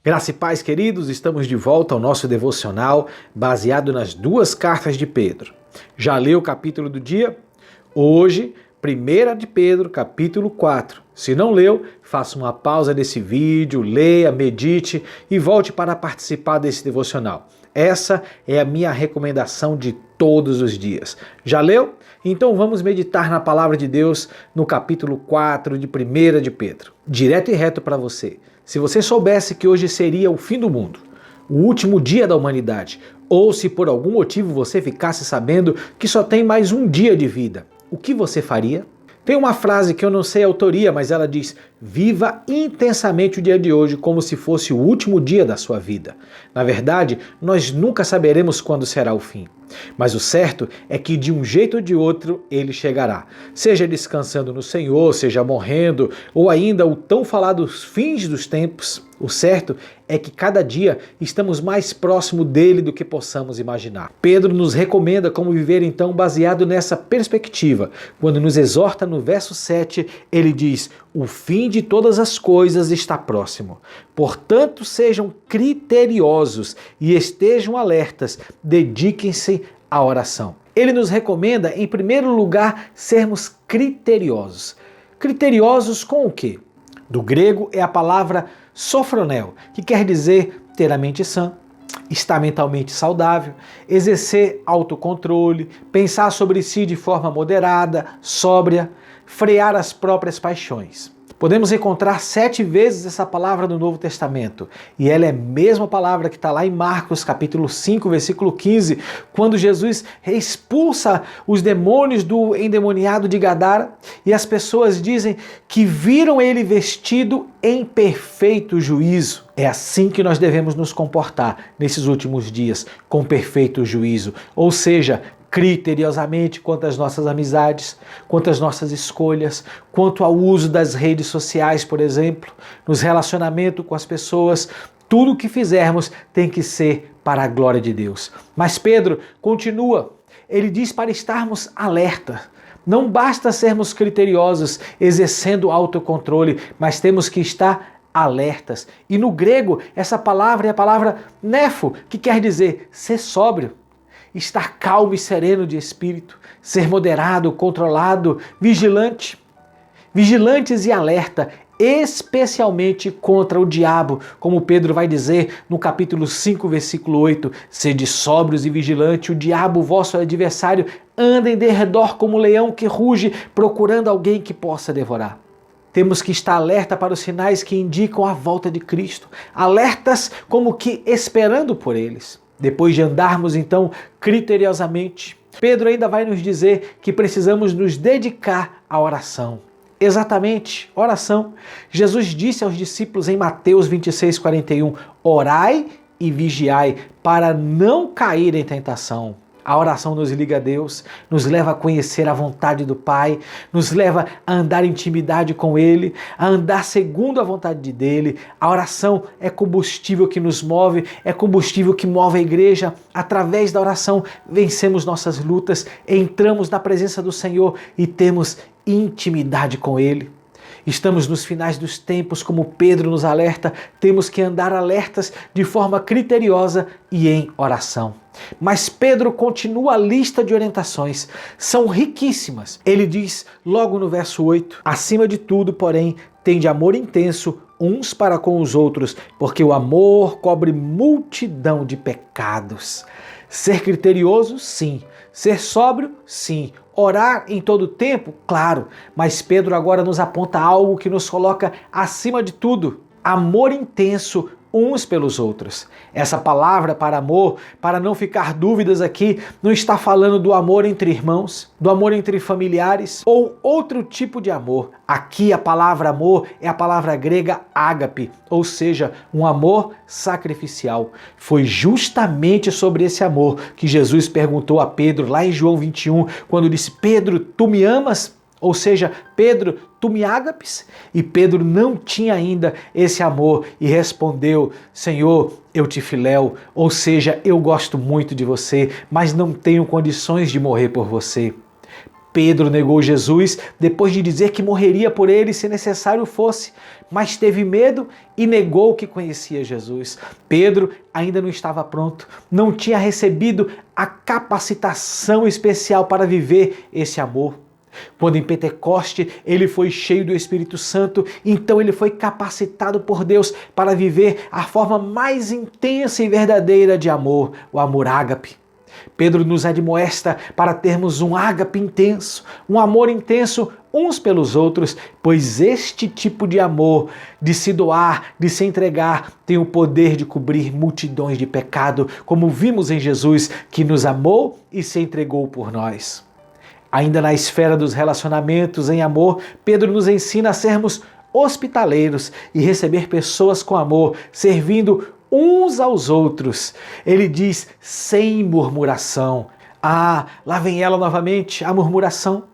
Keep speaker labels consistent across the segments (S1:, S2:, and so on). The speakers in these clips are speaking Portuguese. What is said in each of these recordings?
S1: Graça e paz, queridos, estamos de volta ao nosso devocional baseado nas duas cartas de Pedro. Já leu o capítulo do dia? Hoje, 1 de Pedro, capítulo 4. Se não leu, faça uma pausa desse vídeo, leia, medite e volte para participar desse devocional. Essa é a minha recomendação de todos os dias. Já leu? Então vamos meditar na palavra de Deus no capítulo 4 de 1 de Pedro. Direto e reto para você. Se você soubesse que hoje seria o fim do mundo, o último dia da humanidade, ou se por algum motivo você ficasse sabendo que só tem mais um dia de vida, o que você faria? Tem uma frase que eu não sei a autoria, mas ela diz: viva intensamente o dia de hoje como se fosse o último dia da sua vida. Na verdade, nós nunca saberemos quando será o fim. Mas o certo é que de um jeito ou de outro ele chegará. Seja descansando no Senhor, seja morrendo, ou ainda o tão falado fins dos tempos, o certo é que cada dia estamos mais próximo dele do que possamos imaginar. Pedro nos recomenda como viver então baseado nessa perspectiva. Quando nos exorta no verso 7, ele diz: o fim de todas as coisas está próximo. Portanto, sejam criteriosos e estejam alertas, dediquem-se à oração. Ele nos recomenda, em primeiro lugar, sermos criteriosos. Criteriosos com o quê? Do grego é a palavra sofronel, que quer dizer ter a mente sã, estar mentalmente saudável, exercer autocontrole, pensar sobre si de forma moderada, sóbria, frear as próprias paixões. Podemos encontrar 7 vezes essa palavra no Novo Testamento, e ela é a mesma palavra que está lá em Marcos capítulo 5, versículo 15, quando Jesus expulsa os demônios do endemoniado de Gadara, e as pessoas dizem que viram ele vestido em perfeito juízo. É assim que nós devemos nos comportar nesses últimos dias, com perfeito juízo, ou seja, criteriosamente quanto às nossas amizades, quanto às nossas escolhas, quanto ao uso das redes sociais, por exemplo, nos relacionamentos com as pessoas. Tudo o que fizermos tem que ser para a glória de Deus. Mas Pedro continua, ele diz para estarmos alerta. Não basta sermos criteriosos, exercendo autocontrole, mas temos que estar alertas. E no grego, essa palavra é a palavra nefo, que quer dizer ser sóbrio. Estar calmo e sereno de espírito, ser moderado, controlado, vigilante. Vigilantes e alerta, especialmente contra o diabo, como Pedro vai dizer no capítulo 5, versículo 8, sede sóbrios e vigilantes, o diabo, vosso adversário, anda em derredor como leão que ruge, procurando alguém que possa devorar. Temos que estar alerta para os sinais que indicam a volta de Cristo, alertas como que esperando por eles. Depois de andarmos então criteriosamente, Pedro ainda vai nos dizer que precisamos nos dedicar à oração. Exatamente, oração. Jesus disse aos discípulos em Mateus 26:41, orai e vigiai para não cair em tentação. A oração nos liga a Deus, nos leva a conhecer a vontade do Pai, nos leva a andar em intimidade com Ele, a andar segundo a vontade dEle. A oração é combustível que nos move, é combustível que move a igreja. Através da oração vencemos nossas lutas, entramos na presença do Senhor e temos intimidade com Ele. Estamos nos finais dos tempos, como Pedro nos alerta, temos que andar alertas de forma criteriosa e em oração. Mas Pedro continua a lista de orientações, são riquíssimas. Ele diz logo no verso 8, acima de tudo, porém, tende amor intenso uns para com os outros, porque o amor cobre multidão de pecados. Ser criterioso, sim. Ser sóbrio, sim. Orar em todo tempo, claro. Mas Pedro agora nos aponta algo que nos coloca acima de tudo. Amor intenso uns pelos outros. Essa palavra para amor, para não ficar dúvidas aqui, não está falando do amor entre irmãos, do amor entre familiares ou outro tipo de amor. Aqui a palavra amor é a palavra grega ágape, ou seja, um amor sacrificial. Foi justamente sobre esse amor que Jesus perguntou a Pedro lá em João 21, quando disse: Pedro, tu me amas? Ou seja, Pedro, tu me ágapes? E Pedro não tinha ainda esse amor e respondeu: Senhor, eu te filéu, ou seja, eu gosto muito de você, mas não tenho condições de morrer por você. Pedro negou Jesus depois de dizer que morreria por ele se necessário fosse, mas teve medo e negou que conhecia Jesus. Pedro ainda não estava pronto, não tinha recebido a capacitação especial para viver esse amor. Quando em Pentecoste ele foi cheio do Espírito Santo, então ele foi capacitado por Deus para viver a forma mais intensa e verdadeira de amor, o amor ágape. Pedro nos admoesta para termos um ágape intenso, um amor intenso uns pelos outros, pois este tipo de amor, de se doar, de se entregar, tem o poder de cobrir multidões de pecado, como vimos em Jesus, que nos amou e se entregou por nós. Ainda na esfera dos relacionamentos em amor, Pedro nos ensina a sermos hospitaleiros e receber pessoas com amor, servindo uns aos outros. Ele diz sem murmuração. Ah, lá vem ela novamente, a murmuração.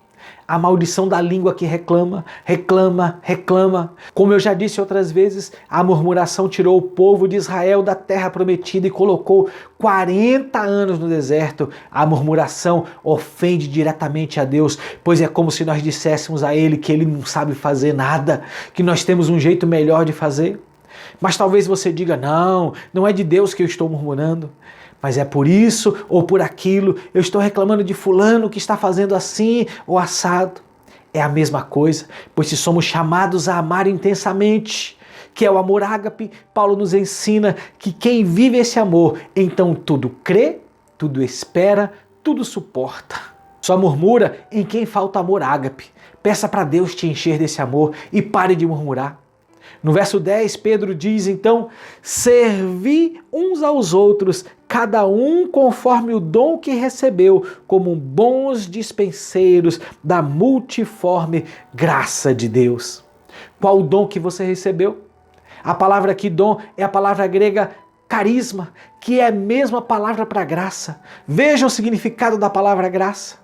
S1: A maldição da língua que reclama, reclama, reclama. Como eu já disse outras vezes, a murmuração tirou o povo de Israel da terra prometida e colocou 40 anos no deserto. A murmuração ofende diretamente a Deus, pois é como se nós disséssemos a Ele que Ele não sabe fazer nada, que nós temos um jeito melhor de fazer. Mas talvez você diga, não é de Deus que eu estou murmurando. Mas é por isso ou por aquilo, eu estou reclamando de fulano que está fazendo assim ou assado. É a mesma coisa, pois se somos chamados a amar intensamente, que é o amor ágape, Paulo nos ensina que quem vive esse amor, então tudo crê, tudo espera, tudo suporta. Só murmura em quem falta amor ágape. Peça para Deus te encher desse amor e pare de murmurar. No verso 10, Pedro diz então, servi uns aos outros, cada um conforme o dom que recebeu, como bons dispenseiros da multiforme graça de Deus. Qual o dom que você recebeu? A palavra aqui, dom, é a palavra grega carisma, que é a mesma palavra para graça. Veja o significado da palavra graça.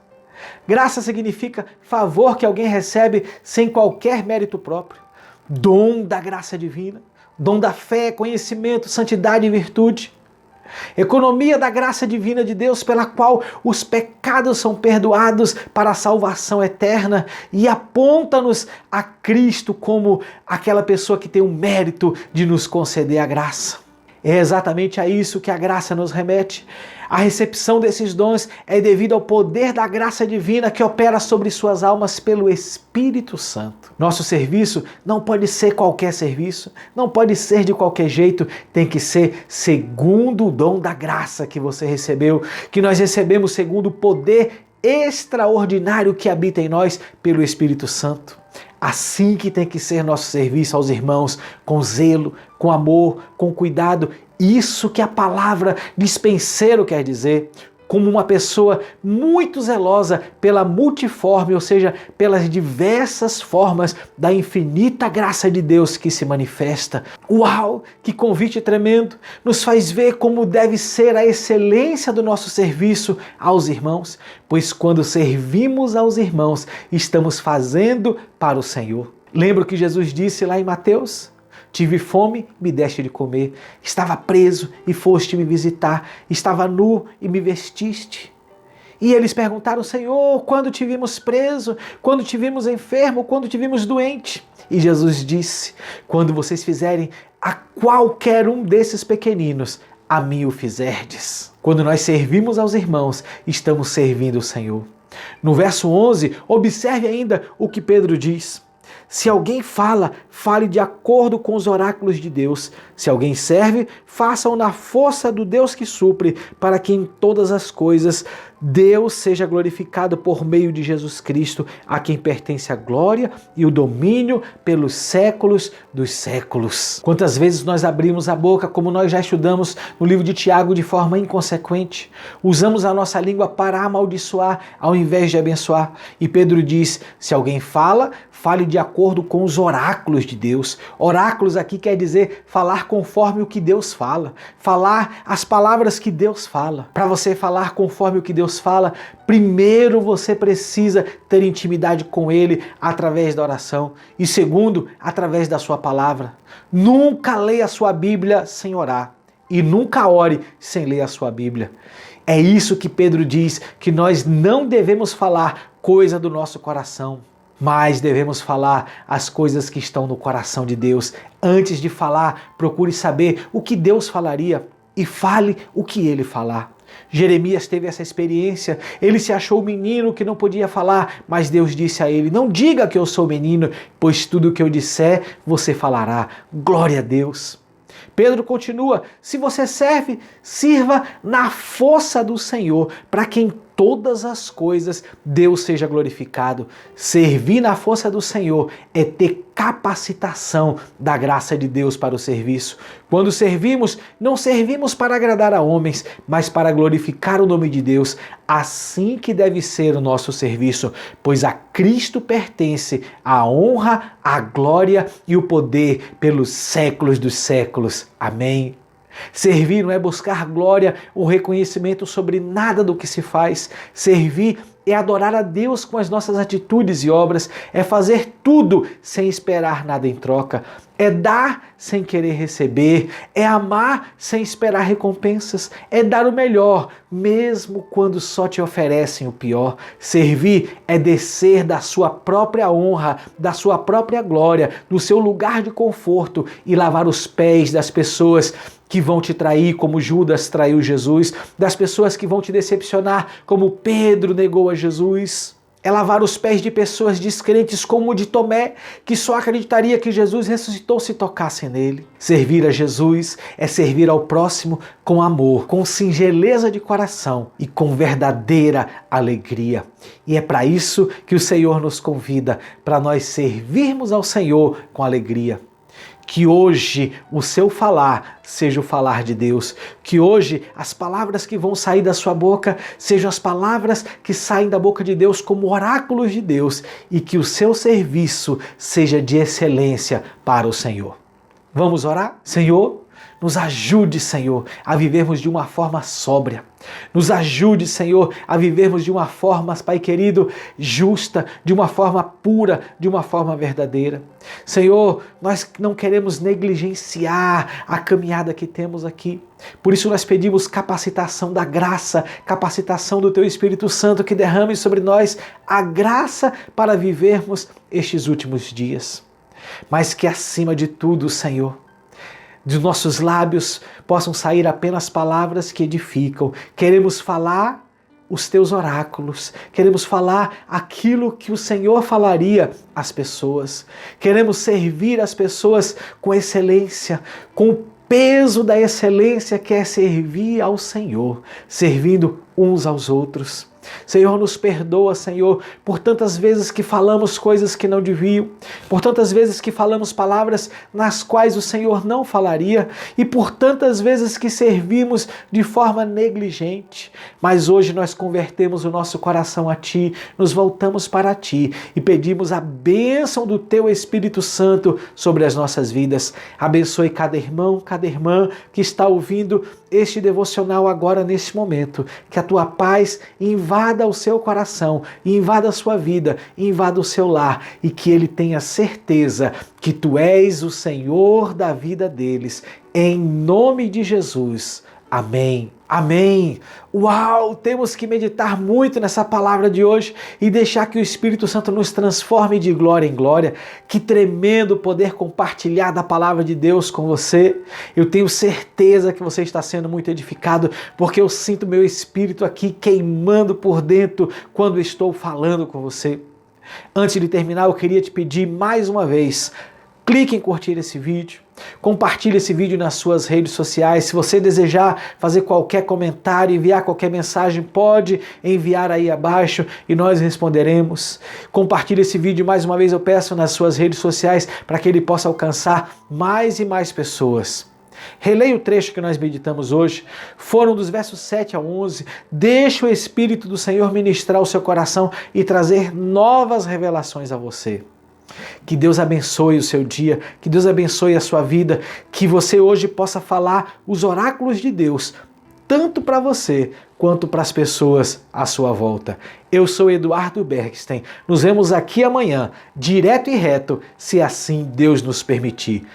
S1: Graça significa favor que alguém recebe sem qualquer mérito próprio. Dom da graça divina, dom da fé, conhecimento, santidade e virtude. Economia da graça divina de Deus, pela qual os pecados são perdoados para a salvação eterna e aponta-nos a Cristo como aquela pessoa que tem o mérito de nos conceder a graça. É exatamente a isso que a graça nos remete. A recepção desses dons é devido ao poder da graça divina que opera sobre suas almas pelo Espírito Santo. Nosso serviço não pode ser qualquer serviço, não pode ser de qualquer jeito, tem que ser segundo o dom da graça que você recebeu, que nós recebemos segundo o poder extraordinário que habita em nós pelo Espírito Santo. Assim que tem que ser nosso serviço aos irmãos, com zelo, com amor, com cuidado. Isso que a palavra dispenseiro quer dizer, como uma pessoa muito zelosa pela multiforme, ou seja, pelas diversas formas da infinita graça de Deus que se manifesta. Uau, que convite tremendo! Nos faz ver como deve ser a excelência do nosso serviço aos irmãos, pois quando servimos aos irmãos, estamos fazendo para o Senhor. Lembra o que Jesus disse lá em Mateus? Tive fome, me deste de comer. Estava preso e foste me visitar. Estava nu e me vestiste. E eles perguntaram, Senhor, quando te vimos preso? Quando te vimos enfermo? Quando te vimos doente? E Jesus disse, quando vocês fizerem a qualquer um desses pequeninos, a mim o fizerdes. Quando nós servimos aos irmãos, estamos servindo o Senhor. No verso 11, observe ainda o que Pedro diz. Se alguém fala, fale de acordo com os oráculos de Deus. Se alguém serve, faça-o na força do Deus que supre, para que em todas as coisas Deus seja glorificado por meio de Jesus Cristo, a quem pertence a glória e o domínio pelos séculos dos séculos. Quantas vezes nós abrimos a boca, como nós já estudamos no livro de Tiago, de forma inconsequente? Usamos a nossa língua para amaldiçoar, ao invés de abençoar. E Pedro diz, se alguém fala, fale de acordo com os oráculos de Deus. Oráculos aqui quer dizer falar conforme o que Deus fala. Falar as palavras que Deus fala. Para você falar conforme o que Deus fala, primeiro você precisa ter intimidade com Ele através da oração. E segundo, através da sua palavra. Nunca leia a sua Bíblia sem orar. e nunca ore sem ler a sua Bíblia. É isso que Pedro diz, que nós não devemos falar coisa do nosso coração, mas devemos falar as coisas que estão no coração de Deus. Antes de falar, procure saber o que Deus falaria e fale o que ele falar. Jeremias teve essa experiência, ele se achou menino que não podia falar, mas Deus disse a ele: não diga que eu sou menino, pois tudo o que eu disser você falará. Glória a Deus. Pedro continua: se você serve, sirva na força do Senhor, para que em todas as coisas Deus seja glorificado. Servir na força do Senhor é ter capacitação da graça de Deus para o serviço. Quando servimos, não servimos para agradar a homens, mas para glorificar o nome de Deus. Assim que deve ser o nosso serviço, pois a Cristo pertence a honra, a glória e o poder pelos séculos dos séculos. Amém. Servir não é buscar glória ou reconhecimento sobre nada do que se faz. Servir é adorar a Deus com as nossas atitudes e obras, é fazer tudo sem esperar nada em troca, é dar sem querer receber, é amar sem esperar recompensas, é dar o melhor, mesmo quando só te oferecem o pior. Servir é descer da sua própria honra, da sua própria glória, do seu lugar de conforto e lavar os pés das pessoas que vão te trair, como Judas traiu Jesus, das pessoas que vão te decepcionar, como Pedro negou a Jesus. É lavar os pés de pessoas descrentes como o de Tomé, que só acreditaria que Jesus ressuscitou se tocasse nele. Servir a Jesus é servir ao próximo com amor, com singeleza de coração e com verdadeira alegria. E é para isso que o Senhor nos convida, para nós servirmos ao Senhor com alegria. Que hoje o seu falar seja o falar de Deus. Que hoje as palavras que vão sair da sua boca sejam as palavras que saem da boca de Deus como oráculos de Deus. E que o seu serviço seja de excelência para o Senhor. Vamos orar? Senhor, nos ajude, Senhor, a vivermos de uma forma sóbria. Nos ajude, Senhor, a vivermos de uma forma, Pai querido, justa, de uma forma pura, de uma forma verdadeira. Senhor, nós não queremos negligenciar a caminhada que temos aqui. Por isso nós pedimos capacitação da graça, capacitação do Teu Espírito Santo que derrame sobre nós a graça para vivermos estes últimos dias. Mas que acima de tudo, Senhor, dos nossos lábios possam sair apenas palavras que edificam. Queremos falar os teus oráculos, queremos falar aquilo que o Senhor falaria às pessoas. Queremos servir as pessoas com excelência, com o peso da excelência que é servir ao Senhor, servindo uns aos outros. Senhor, nos perdoa, Senhor, por tantas vezes que falamos coisas que não deviam, por tantas vezes que falamos palavras nas quais o Senhor não falaria e por tantas vezes que servimos de forma negligente. Mas hoje nós convertemos o nosso coração a Ti, nos voltamos para Ti e pedimos a bênção do Teu Espírito Santo sobre as nossas vidas. Abençoe cada irmão, cada irmã que está ouvindo este devocional agora neste momento. Que a Tua paz invada o seu coração, invada a sua vida, invada o seu lar e que ele tenha certeza que Tu és o Senhor da vida deles. Em nome de Jesus. Amém. Amém. Uau! Temos que meditar muito nessa palavra de hoje e deixar que o Espírito Santo nos transforme de glória em glória. Que tremendo poder compartilhar da palavra de Deus com você. Eu tenho certeza que você está sendo muito edificado, porque eu sinto meu espírito aqui queimando por dentro quando estou falando com você. Antes de terminar, eu queria te pedir mais uma vez, clique em curtir esse vídeo, compartilhe esse vídeo nas suas redes sociais. Se você desejar fazer qualquer comentário, enviar qualquer mensagem, pode enviar aí abaixo e nós responderemos. Compartilhe esse vídeo mais uma vez, eu peço, nas suas redes sociais para que ele possa alcançar mais e mais pessoas. Releia o trecho que nós meditamos hoje, foram dos versos 7 a 11. Deixe o Espírito do Senhor ministrar o seu coração e trazer novas revelações a você. Que Deus abençoe o seu dia, que Deus abençoe a sua vida, que você hoje possa falar os oráculos de Deus, tanto para você quanto para as pessoas à sua volta. Eu sou Eduardo Bergsten, nos vemos aqui amanhã, direto e reto, se assim Deus nos permitir.